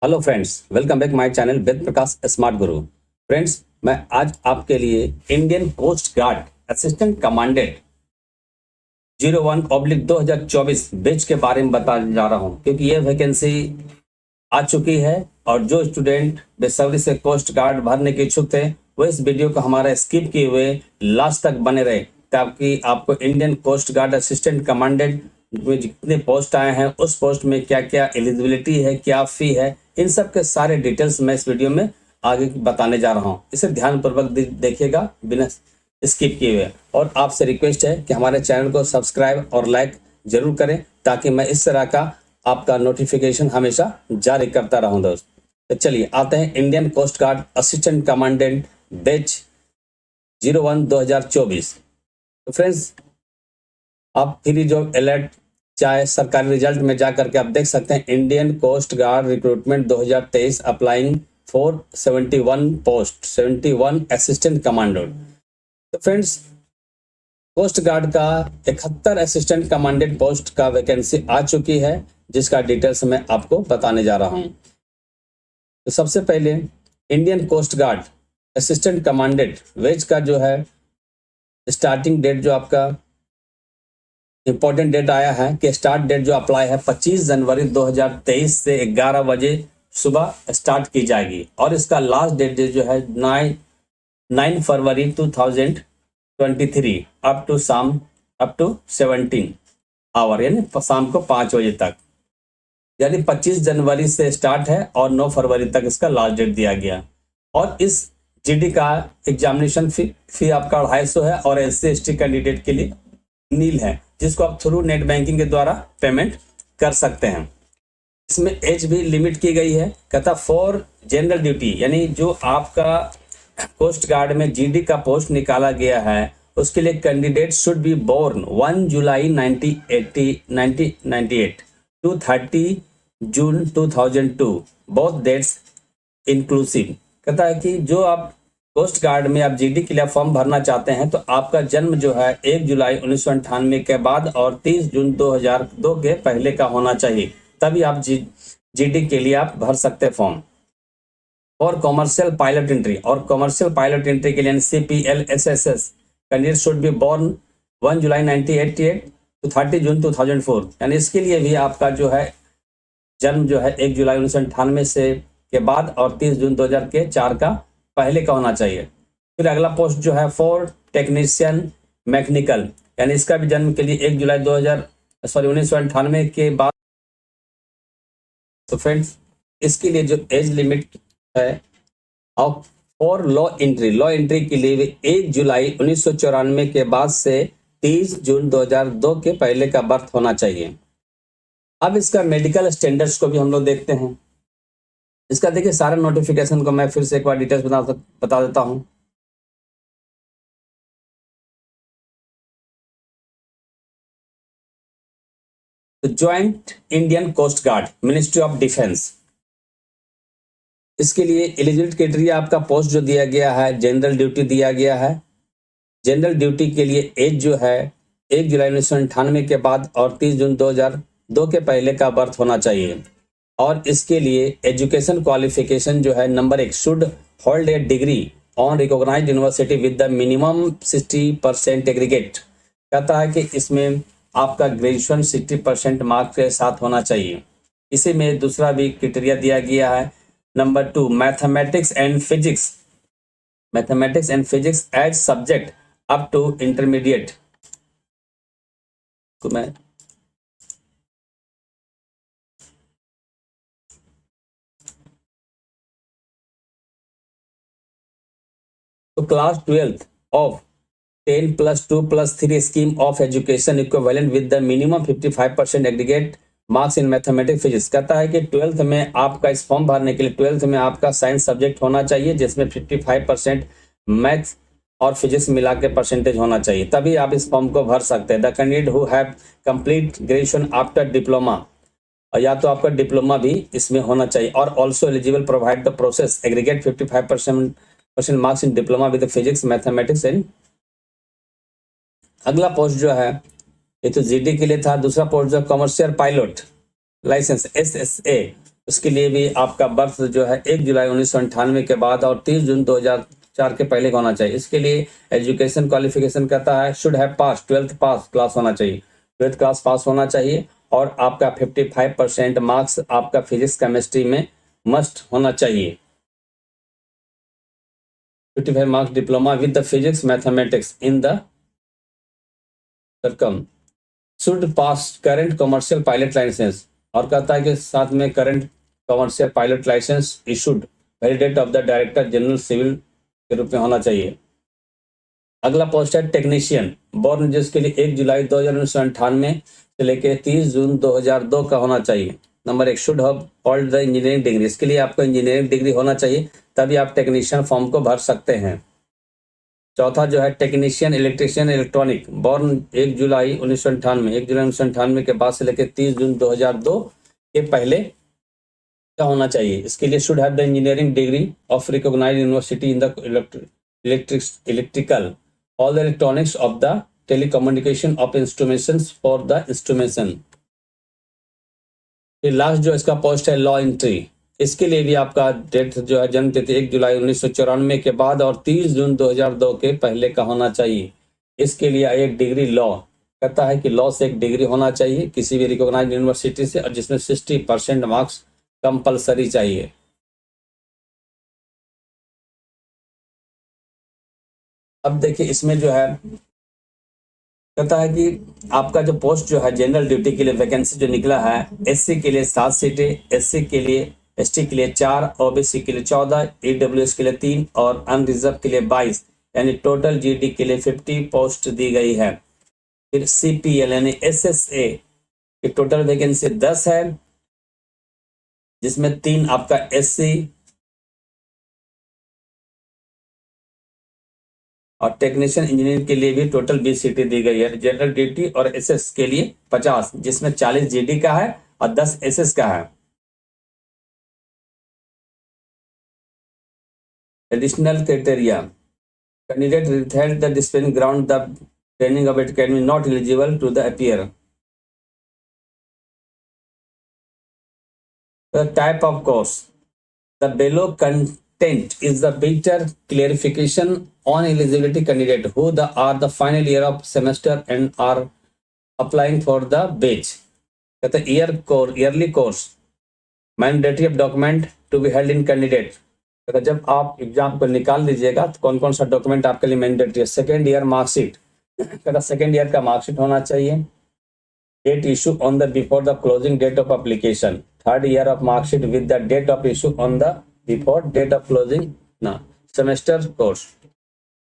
Hello friends, welcome back my channel Ved Prakash smart guru. Friends, मैं आज आपके लिए Indian coast guard assistant commandant 01/2024 batch के बारे में बताने जा रहा हूं, क्योंकि ये वैकेंसी आ चुकी है और जो स्टूडेंट बेसब्री से कोस्ट गार्ड भरने के इच्छुक थे वो इस वीडियो को हमारा स्किप किए हुए लास्ट तक बने रहे, ताकि आपको Indian coast guard assistant commandant में जितने पोस्ट आए हैं उस पोस्ट में क्या क्या एलिजिबिलिटी है, क्या फी है, इन सब के सारे डिटेल्स मैं इस वीडियो में आगे बताने जा रहा हूँ। इसे ध्यानपूर्वक देखिएगा बिना स्किप किए हुए। और आपसे रिक्वेस्ट है कि हमारे चैनल को सब्सक्राइब और लाइक जरूर करें, ताकि मैं इस तरह का आपका नोटिफिकेशन हमेशा जारी करता रहूं दोस्त। तो चलिए आते हैं Indian coast guard assistant commandant batch 01/2024। तो फ्रेंड्स, आप फ्री जॉब अलर्ट चाहे सरकारी रिजल्ट में जा करके आप देख सकते हैं Indian coast guard recruitment 2023 applying for 71 post 71 assistant commandant. तो फ्रेंड्स, कोस्ट गार्ड का 71 असिस्टेंट कमांडेंट पोस्ट का वैकेंसी आ चुकी है, जिसका डिटेल्स मैं आपको बताने जा रहा हूं। तो सबसे पहले Indian coast guard assistant commandant वेज का जो है स्टार्टिंग डेट, जो आपका इंपॉर्टेंट डेट आया है कि स्टार्ट डेट जो अप्लाई है 25 जनवरी 2023 से 11 बजे सुबह स्टार्ट की जाएगी, और इसका लास्ट डेट जो है 9 फरवरी 2023 अप टू 17 आवर, यानी शाम को 5 बजे तक। यानी 25 जनवरी से स्टार्ट है और 9 फरवरी तक इसका लास्ट डेट दिया गया। और इस जीडी का एग्जामिनेशन फी आपका 250 है और SC/ST कैंडिडेट के लिए नील है, जिसको आप थ्रू नेट बैंकिंग के द्वारा पेमेंट कर सकते हैं। इसमें एज भी लिमिट की गई है, कहता फॉर जनरल ड्यूटी, यानी जो आपका कोस्ट गार्ड में जीडी का पोस्ट निकाला गया है उसके लिए candidate should be born 1 July 1998 to 30 June 2002, both dates inclusive. कहता है कि जो आप कोस्ट गार्ड में आप जीडी के लिए फॉर्म भरना चाहते हैं तो आपका जन्म जो है 1 जुलाई 1998 के बाद और 30 जून 2002 के पहले का होना चाहिए, तभी आप जीडी के लिए आप भर सकते हैं फॉर्म। और कॉमर्शियल पायलट एंट्री, और कॉमर्शियल पायलट एंट्री के लिए CPL/SSS candidate should be born 1 July 1988 to 30 June 2004, यानी इसके लिए भी आपका जो है जन्म जो है 1 जुलाई 1998 से के बाद और 30 जून 2004 का पहले का होना चाहिए। फिर अगला पोस्ट जो है फॉर टेक्नीशियन मैकेनिकल, यानी इसका भी जन्म के लिए 1 जुलाई 1998 के बाद। तो फ्रेंड्स, इसके लिए जो एज लिमिट है और फॉर लॉ एंट्री के लिए 1 जुलाई 1994 के बाद से 30 जून 2002 के पहले का बर्थ होना चाहिए। अब इसका मेडिकल स्टैंडर्ड्स को भी हम लोग देखते हैं। इसका देखिए सारा नोटिफिकेशन को मैं फिर से एक बार डिटेल्स बता देता हूं। तो joint Indian coast guard ministry of defence, इसके लिए एलिजिबिलिटी क्राइटेरिया आपका पोस्ट जो दिया गया है जनरल ड्यूटी दिया गया है। जनरल ड्यूटी के लिए एज जो है 1 जुलाई 1998 के बाद और 30 जून 2002 के पहले का बर्थ होना चाहिए। और इसके लिए एजुकेशन क्वालिफिकेशन जो है number 1 should hold a degree on recognised university with the minimum 60% aggregate. कहता है कि इसमें आपका ग्रेजुएशन 60% मार्क्स के साथ होना चाहिए। इसी में दूसरा भी क्राइटेरिया दिया गया है number 2 mathematics and physics as subject up to intermediate. तो class 12th of 10+2+3 scheme of education equivalent with the minimum 55% aggregate marks in mathematics physics. कहता है कि 12th में आपका इस फॉर्म भरने के लिए 12th में आपका साइंस सब्जेक्ट होना चाहिए, जिसमें 55% मैथ्स और फिजिक्स मिला के परसेंटेज होना चाहिए, तभी आप इस फॉर्म को भर सकते हैं। The candidate who have complete graduation after diploma, और या तो आपका डिप्लोमा भी इसमें होना चाहिए, और also eligible provide the process aggregate 55% marks in diploma with physics mathematics and. अगला पोस्ट जो है ये तो जीडी के लिए था। दूसरा पोस्ट जो कमर्शियल पायलट लाइसेंस SSA, उसके लिए भी आपका बर्थ जो है 1 जुलाई 1998 के बाद और 30 जून 2004 के पहले का होना चाहिए। इसके लिए एजुकेशन क्वालिफिकेशन कहता है should have pass 12th pass class होना चाहिए, 12th क्लास पास होना चाहिए और आपका 55% मार्क्स आपका फिजिक्स केमिस्ट्री में मस्ट होना चाहिए। 55 marks diploma with the physics mathematics in the सरकम should pass current commercial pilot licence, और कहता है कि साथ में current commercial pilot licence issued validate of the director general civil के रूप में होना चाहिए। अगला पोस्ट है टेक्नीशियन, बोर्न जिसके लिए 1 जुलाई 1998 से लेकर 30 जून 2002 का होना चाहिए। Number 1 should have hold the engineering degree, इसके लिए आपको इंजीनियरिंग डिग्री होना चाहिए, तभी आप टेक्नीशियन फॉर्म को भर सकते हैं। चौथा जो है technician electrician electronic, born 1 July 1998 के बाद से लेकर 30 जून 2002 के पहले का होना चाहिए। इसके लिए should have the engineering degree of recognised university in the electrical all the electronics of the telecommunication of instruments for the instrumentation. फिर लास्ट जो इसका पोस्ट है लॉ एंट्री, इसके लिए भी आपका डेट जो है जन्म तिथि 1 जुलाई 1994 के बाद और 30 जून 2002 के पहले का होना चाहिए। इसके लिए एक डिग्री लॉ कहता है कि लॉ से एक डिग्री होना चाहिए किसी भी रिकॉग्नाइज्ड यूनिवर्सिटी से, और जिसमें 60% मार्क्स कंपलसरी चाहिए। अब देखिए इसमें जो है कहता है कि आपका जो पोस्ट जो है जनरल ड्यूटी के लिए वैकेंसी जो निकला है, एससी के लिए 7 सीटें, एससी के लिए एसटी के लिए 4, ओबीसी के लिए 14, ईडब्ल्यूएस के लिए 3 और अनरिजर्व के लिए 22, यानी टोटल जीडी के लिए 50 पोस्ट दी गई है। फिर सीपीएल यानी एसएसए की टोटल वैकेंसी 10 है, जिसमें 3 आपका एससी और टेक्नीशियन इंजीनियर के लिए भी टोटल 20 सीटें दी गई है। जनरल ड्यूटी और एसएस के लिए 50, जिसमें 40 जीडी का है और 10 एसएस का है। Additional criteria candidate withheld the discipline ground the training of academy not eligible to the appear. The type of course, the below content is the better clarification on eligibility candidate who are the final year of semester and are applying for the batch. कहते हैं yearly course mandatory of document to be held in candidate। कहते जब आप exam को निकाल लीजिएगा तो कौन कौन सा डॉक्यूमेंट आपके लिए मैंडेटरी है। सेकेंड ईयर मार्कशीट, कहता सेकेंड ईयर का मार्कशीट होना चाहिए। Date issue on the before the closing date of application, third year of marksheet with the date of issue on the before date of closing ना semester course.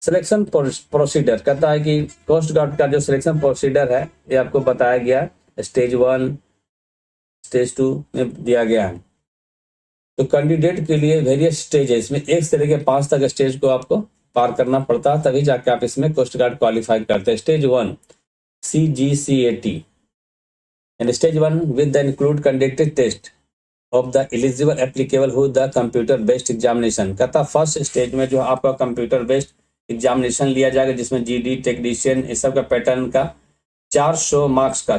Selection procedure कहता है कि coast guard का जो selection procedure है ये आपको बताया गया, स्टेज 1 स्टेज 2 में दिया गया है। तो कैंडिडेट के लिए वेरियस स्टेज है, इसमें 1 से लेकर 5 तक स्टेज को आपको पार करना पड़ता है, तभी जाके आप इसमें कोस्ट गार्ड क्वालिफाई करते हैं। स्टेज 1 CGCAT एंड stage 1 with the include conducted test of the eligible applicable who the computer based examination. कहता फर्स्ट स्टेज में जो आपका कंप्यूटर बेस्ड एग्जामिनेशन लिया जाएगा, जिसमें जीडी टेक्नीशियन इस सब का पैटर्न का 400 मार्क्स का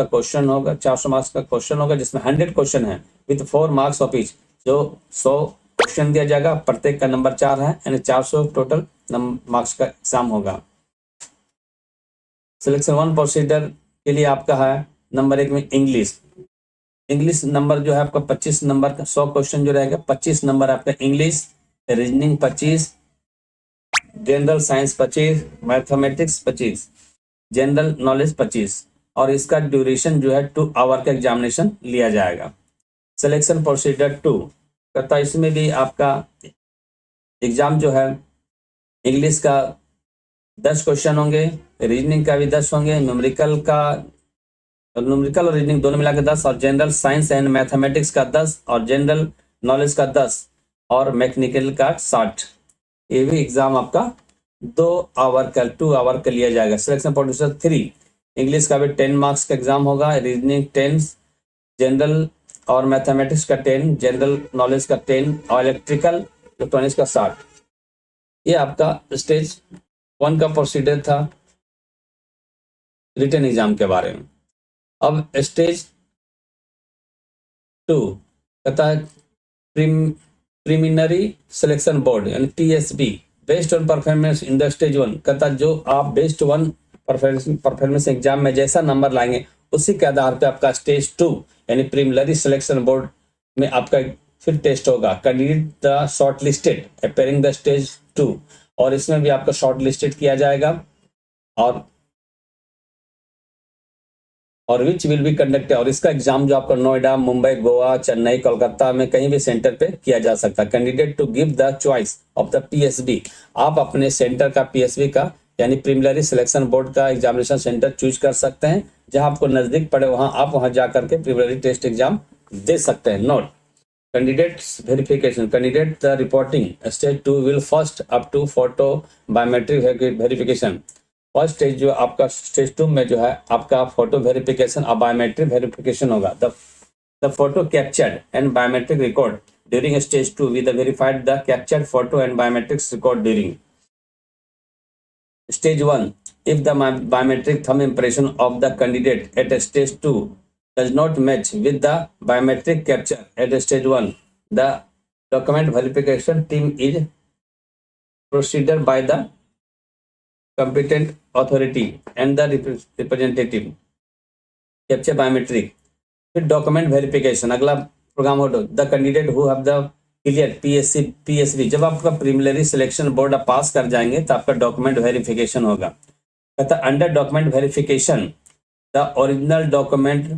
क्वेश्चन होगा, 400 मार्क्स का क्वेश्चन होगा, जिसमें 100 क्वेश्चन है विथ 4 मार्क्स ऑफ ईच। जो 100 क्वेश्चन दिया जाएगा, प्रत्येक का नंबर 4 है, यानी 400 टोटल मार्क्स का एग्जाम होगा। सिलेक्शन 1 प्रोसीडर के लिए आपका है नंबर 1 में इंग्लिश नंबर जो है आपका 25 नंबर का 100 क्वेश्चन जो रहेगा, 25 नंबर आपका English, reasoning 25, general science 25, mathematics 25, general knowledge 25, और इसका ड्यूरेशन जो है 2 आवर का एग्जामिनेशन लिया जाएगा। सिलेक्शन प्रोसीजर 2 कहता है इसमें भी आपका एग्जाम जो है इंग्लिश का 10 क्वेश्चन होंगे, रीजनिंग का भी 10 होंगे, न्यूमेरिकल और रीजनिंग दोनों मिला के 10, और जनरल साइंस एंड मैथमेटिक्स का 10, और जनरल नॉलेज का 10, और मैकेनिकल का 60। ये भी एग्जाम आपका 2 आवर का लिया जाएगा। सिलेक्शन प्रोसीजर 3 इंग्लिश का भी 10 मार्क्स का एग्जाम होगा, रीजनिंग 10, जनरल और मैथमेटिक्स का 10, जनरल नॉलेज का 10, और इलेक्ट्रॉनिक्स का 60। ये आपका स्टेज 1 का प्रोसीजर था रिटन एग्जाम के बारे में। अब स्टेज 2 कहता है प्रीलिमिनरी सिलेक्शन बोर्ड यानी PSB based on performance in the stage 1, कहता जो आप बेस्ड 1 परफॉर्मेंस एग्जाम में जैसा नंबर लाएंगे उसी के आधार पे आपका स्टेज 2 यानी प्रीलिमिनरी सिलेक्शन बोर्ड में आपका फिर टेस्ट होगा। Candidate the short listed appearing the stage 2, और इसमें भी आपका शॉर्ट लिस्टेड किया जाएगा और विच विल बी कंडक्टेड, और इसका एग्जाम जो आपका नोएडा, मुंबई, गोवा, चेन्नई, कोलकाता में कहीं भी सेंटर पे किया जा सकता है। Candidate to give the choice of the PSB, आप अपने सेंटर का PSB का यानी प्रीलिमिनरी सिलेक्शन बोर्ड का एग्जामिनेशन सेंटर चूज कर सकते हैं। जहां आपको नजदीक पड़े वहां आप वहां जा करके प्रीलिमिनरी टेस्ट एग्जाम दे सकते हैं। Note candidates verification, candidate the reporting stage 2 will first up to photo biometric verification. First stage जो आपका स्टेज 2 में जो है आपका फोटो वेरिफिकेशन और बायोमेट्रिक वेरिफिकेशन होगा। The photo captured and biometric record during stage 2 with verified the captured photo and biometrics record during stage 1 if the biometric thumb impression of the candidate at stage 2 does not match with the biometric capture at stage 1, the document verification team is proceeded by the competent authority and the representative capture biometric फिर document verification। अगला programme हो the candidate who have the clear PSB, जब आपका preliminary selection board आप पास कर जाएंगे तो आपका डॉक्यूमेंट वेरिफिकेशन होगा। कहता under document verification the original document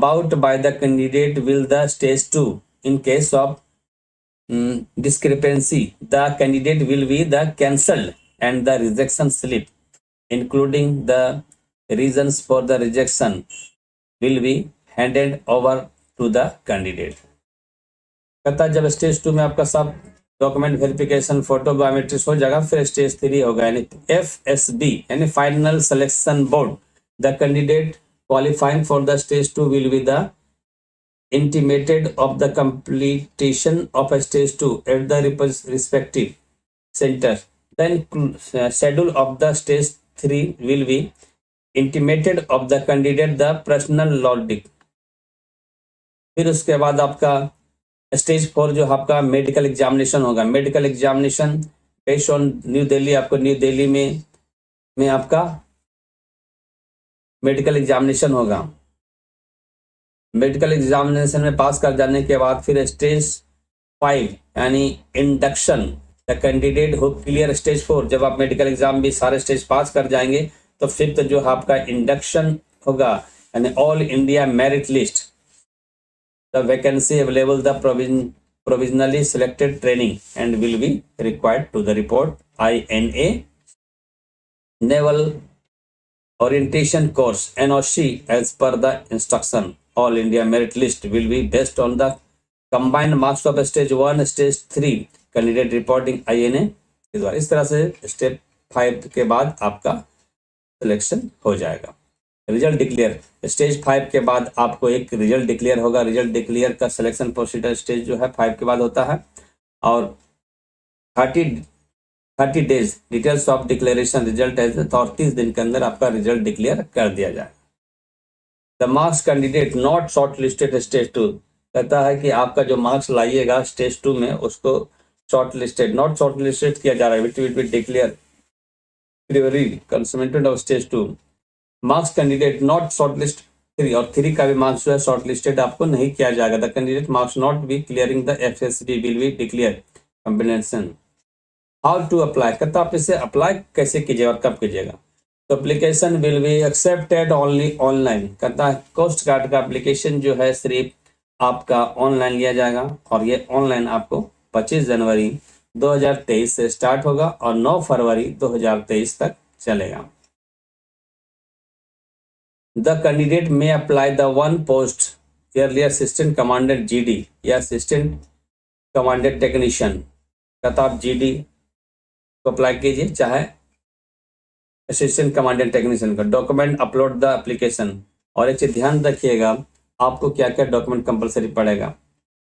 brought by the candidate will the stage 2 in case of discrepancy the candidate will be the cancelled and the rejection slip including the reasons for the rejection will be handed over to the candidate। कहता जब stage 2 में आपका सब document verification photo biometrics हो जाएगा फिर stage 3 होगा यानी FSB यानी final selection board. The candidate qualifying for the stage 2 will be the intimated of the completion of a stage 2 at the respective center. Then schedule of the stage 3 will be intimated of the candidate the personal logic। फिर उसके बाद आपका stage 4 जो आपका medical examination होगा। Medical examination based on new Delhi, आपको new Delhi में आपका मेडिकल एग्जामिनेशन होगा। मेडिकल एग्जामिनेशन में पास कर जाने के बाद फिर स्टेज 5 यानी induction the candidate who clear stage 4, जब आप मेडिकल एग्जाम भी सारे स्टेज पास कर जाएंगे तो फिफ्थ जो आपका इंडक्शन होगा यानी all India merit list the vacancy available the provisionally selected training and will be required to the report INA naval orientation course NOC as per the instruction। All India merit list will be based on the combined marks of stage 1 stage 3 candidate reporting INA के द्वारा। इस तरह से step 5 के बाद आपका selection हो जाएगा। रिजल्ट डिक्लेयर स्टेज 5 के बाद आपको एक रिजल्ट डिक्लेयर होगा। रिजल्ट डिक्लेयर का सिलेक्शन प्रोसीजर स्टेज जो है 5 के बाद होता है और 30 days details of declaration result है 30 दिन के अंदर आपका रिजल्ट डिक्लेयर कर दिया जाए। The marks candidate not short listed stage 2 कहता है कि आपका जो मार्क्स लाइएगा स्टेज 2 में उसको shortlisted not shortlisted किया जा रहा है विच विल बी डिक्लेयर कंसमेंटेड of stage 2। Marks candidate not shortlist 3 और 3 का भी मार्क्स जो है शॉर्ट लिस्टेड आपको नहीं किया जाएगा। The candidate marks not be clearing the FSB will be declare combination. How to apply कहता आप इसे अप्लाई कैसे कीजिएगा और कब कीजिएगा। तो application will be accepted only online कहता है कोस्ट गार्ड का एप्लीकेशन जो है सिर्फ आपका ऑनलाइन लिया जाएगा और ये ऑनलाइन आपको 25 जनवरी 2023 से स्टार्ट होगा और 9 फरवरी 2023 तक चलेगा। द कैंडिडेट में apply the one post early assistant commandant GD या असिस्टेंट कमांडेंट टेक्नीशियन कहता आप GD को अप्लाई कीजिए चाहे असिस्टेंट कमांडेंट टेक्नीशियन का। डॉक्यूमेंट अपलोड द एप्लीकेशन और एक चीज ध्यान रखिएगा आपको क्या क्या डॉक्यूमेंट कंपलसरी पड़ेगा।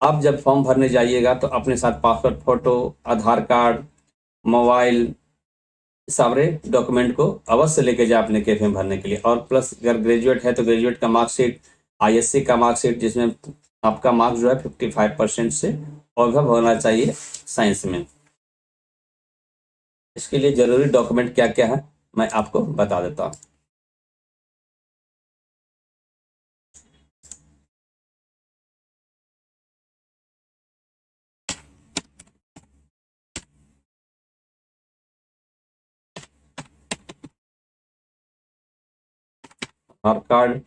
आप जब फॉर्म भरने जाइएगा तो अपने साथ पासपोर्ट फोटो, आधार कार्ड, मोबाइल सारे डॉक्यूमेंट को अवश्य लेके जाए अपने कैफे में भरने के लिए। और प्लस अगर ग्रेजुएट है तो ग्रेजुएट का मार्कशीट, ISC का मार्कशीट जिसमें आपका मार्क्स जो है 55% से अबव होना चाहिए साइंस में। इसके लिए जरूरी डॉक्यूमेंट क्या क्या है मैं आपको बता देता हूँ। Aadhaar card,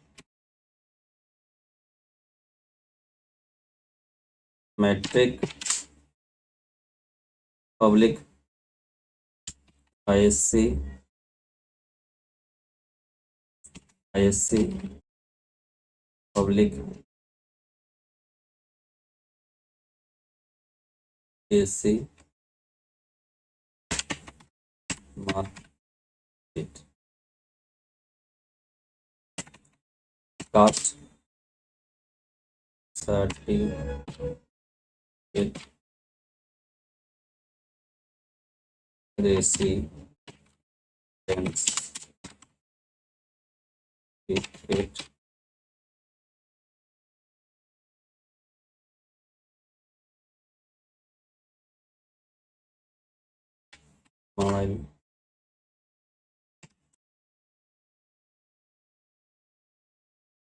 matric, public, ISC, public, ASC, marksheet, caste certificate, residence certificate, mobile,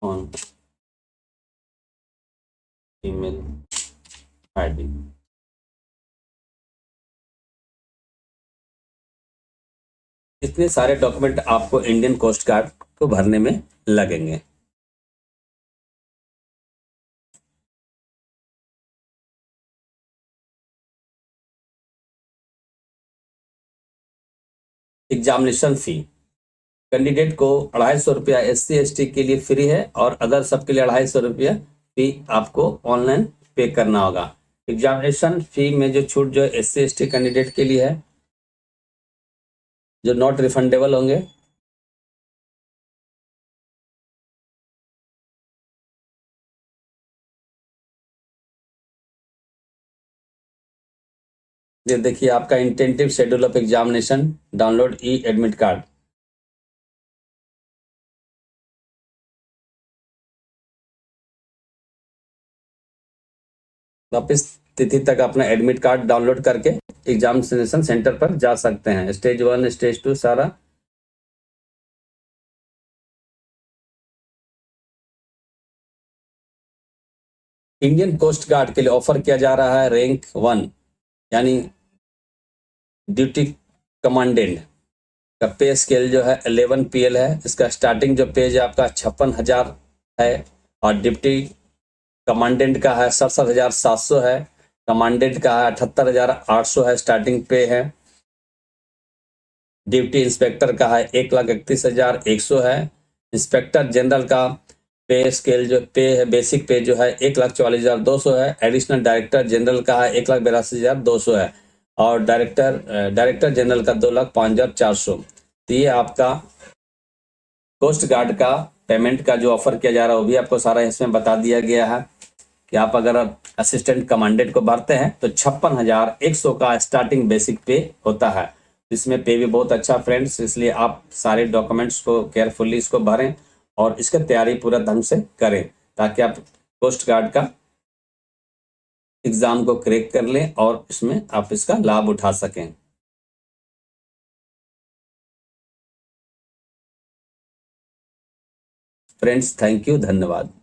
phone, email ID. इतने सारे डॉक्यूमेंट आपको इंडियन कोस्ट गार्ड को भरने में लगेंगे। एग्जामिनेशन फी कैंडिडेट को 250 रुपया SC ST के लिए फ्री है और अदर सबके लिए 250 रुपया फी आपको ऑनलाइन पे करना होगा। एग्जामिनेशन फी में जो छूट जो SC ST कैंडिडेट के लिए है, जो नॉट रिफंडेबल होंगे, ये देखिए आपका tentative schedule of examination, download e admit card. आप इस तिथि तक अपना एडमिट कार्ड डाउनलोड करके एग्जामिनेशन सेंटर पर जा सकते हैं। स्टेज 1 स्टेज 2 सारा। इंडियन कोस्ट गार्ड के लिए ऑफर किया जा रहा है रैंक 1 यानी ड्यूटी कमांडेंट का पे स्केल जो है 11 PL है। इसका स्टार्टिंग जो पेज है आपका 56,000 है और डिप्टी कमांडेंट का है 67,700 है। कमांडेंट का है 78,800 है, स्टार्टिंग पे है। डिप्टी इंस्पेक्टर का है 1,31,100 है। इंस्पेक्टर जनरल का पे स्केल जो पे है, बेसिक पे जो है 1,44,200 है। एडिशनल डायरेक्टर जनरल का है 1,82,200 है और डायरेक्टर जनरल का 2,05,400। तो ये आपका कोस्ट गार्ड का पेमेंट का जो ऑफर किया जा रहा है वो भी आपको सारा इसमें बता दिया गया है कि आप अगर असिस्टेंट कमांडेंट को भरते हैं तो 56,100 का स्टार्टिंग बेसिक पे होता है। इसमें पे भी बहुत अच्छा फ्रेंड्स, इसलिए आप सारे डॉक्यूमेंट्स को केयरफुली इसको भरें और इसका तैयारी पूरा ढंग से करें ताकि आप कोस्ट गार्ड का एग्जाम को क्रैक कर लें और इसमें आप इसका लाभ उठा सकें। फ्रेंड्स थैंक यू, धन्यवाद।